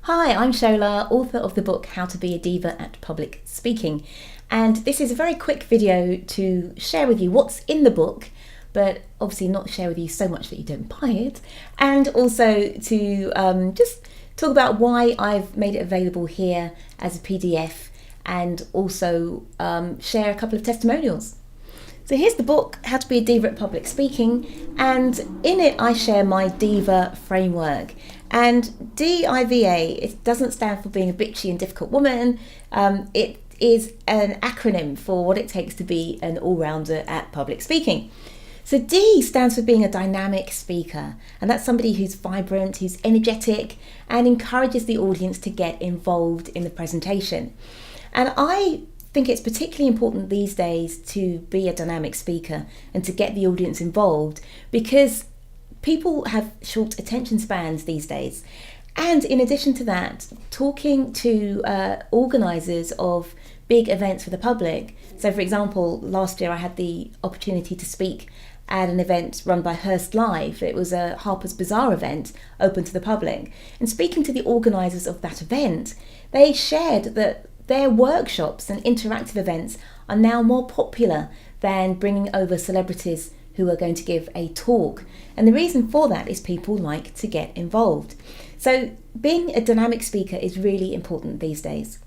Hi, I'm Shola, author of the book How to Be a Diva at Public Speaking. And this is a very quick video to share with you what's in the book, but obviously not share with you so much that you don't buy it. And also to just talk about why I've made it available here as a PDF, and also share a couple of testimonials. So here's the book, How to Be a Diva at Public Speaking, and in it I share my DIVA framework. And D.I.V.A, it doesn't stand for being a bitchy and difficult woman. It is an acronym for what it takes to be an all-rounder at public speaking. So D stands for being a dynamic speaker, and that's somebody who's vibrant, who's energetic, and encourages the audience to get involved in the presentation. And I think it's particularly important these days to be a dynamic speaker and to get the audience involved, because people have short attention spans these days. And in addition to that, talking to organisers of big events for the public. So for example, last year I had the opportunity to speak at an event run by Hearst Live. It was a Harper's Bazaar event open to the public. And speaking to the organisers of that event, they shared that their workshops and interactive events are now more popular than bringing over celebrities who are going to give a talk. And the reason for that is people like to get involved. So being a dynamic speaker is really important these days.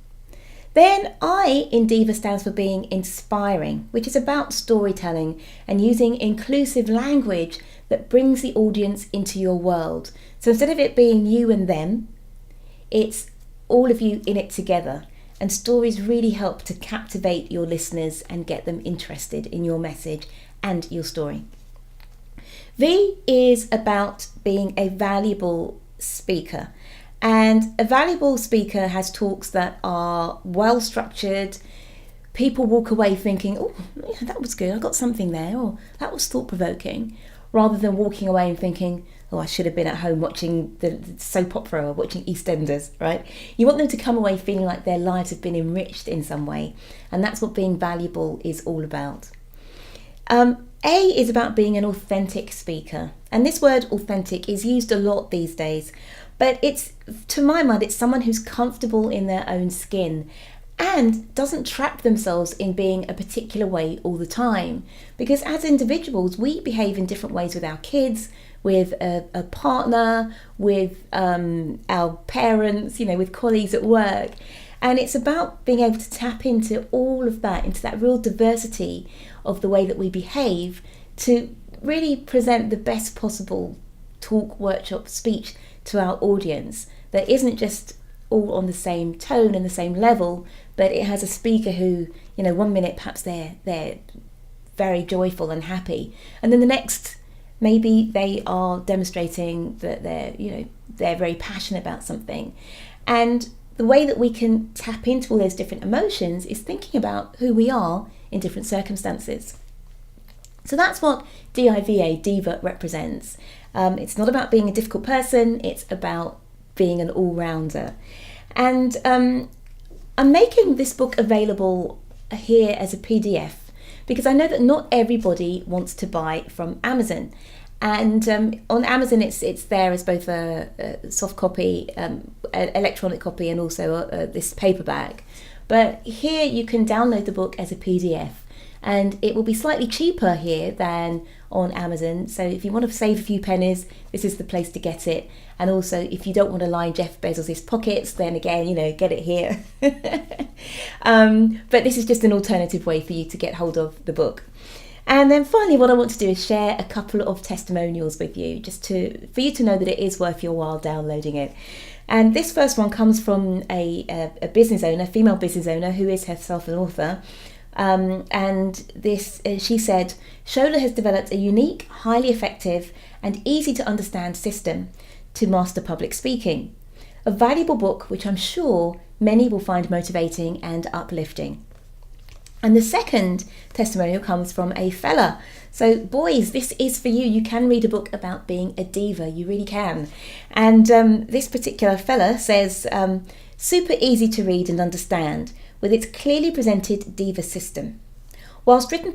Then I in DIVA stands for being inspiring, which is about storytelling and using inclusive language that brings the audience into your world. So instead of it being you and them, it's all of you in it together. And stories really help to captivate your listeners and get them interested in your message and your story. V is about being a valuable speaker. And a valuable speaker has talks that are well structured. People walk away thinking, oh, yeah, that was good, I got something there, or that was thought-provoking, rather than walking away and thinking, oh, I should have been at home watching the soap opera or watching EastEnders, right? You want them to come away feeling like their lives have been enriched in some way. And that's what being valuable is all about. A is about being an authentic speaker. And this word authentic is used a lot these days. But it's, to my mind, it's someone who's comfortable in their own skin and doesn't trap themselves in being a particular way all the time. Because as individuals, we behave in different ways with our kids, with a partner, with our parents, with colleagues at work. And it's about being able to tap into all of that, into that real diversity of the way that we behave, to really present the best possible talk, workshop, speech to our audience that isn't just all on the same tone and the same level, but it has a speaker who, 1 minute perhaps they're very joyful and happy, and then the next maybe they are demonstrating that they're very passionate about something. And the way that we can tap into all those different emotions is thinking about who we are in different circumstances. So that's what D.I.V.A, DIVA, represents. It's not about being a difficult person, it's about being an all-rounder. And I'm making this book available here as a PDF because I know that not everybody wants to buy from Amazon. And on Amazon it's there as both a soft copy, electronic copy, and also this paperback. But here you can download the book as a PDF. And it will be slightly cheaper here than on Amazon. So if you want to save a few pennies, this is the place to get it. And also, if you don't want to line Jeff Bezos' pockets, then again, get it here. But this is just an alternative way for you to get hold of the book. And then finally, what I want to do is share a couple of testimonials with you, just for you to know that it is worth your while downloading it. And this first one comes from a business owner, female business owner, who is herself an author. And this, she said, Shola has developed a unique, highly effective and easy to understand system to master public speaking. A valuable book which I'm sure many will find motivating and uplifting. And the second testimonial comes from a fella. So boys, this is for you. You can read a book about being a diva, you really can. And this particular fella says, super easy to read and understand, with its clearly presented DIVA system. Whilst written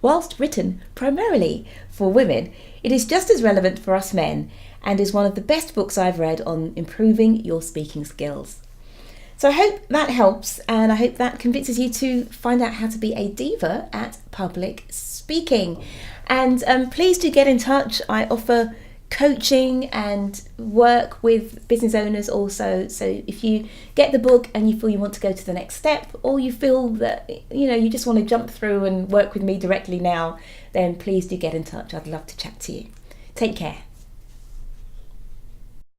whilst written primarily for women, it is just as relevant for us men and is one of the best books I've read on improving your speaking skills. So I hope that helps, and I hope that convinces you to find out how to be a diva at public speaking. And please do get in touch. I offer coaching and work with business owners also. So if you get the book and you feel you want to go to the next step, or you feel that you just want to jump through and work with me directly now, then please do get in touch. I'd love to chat to you. Take care.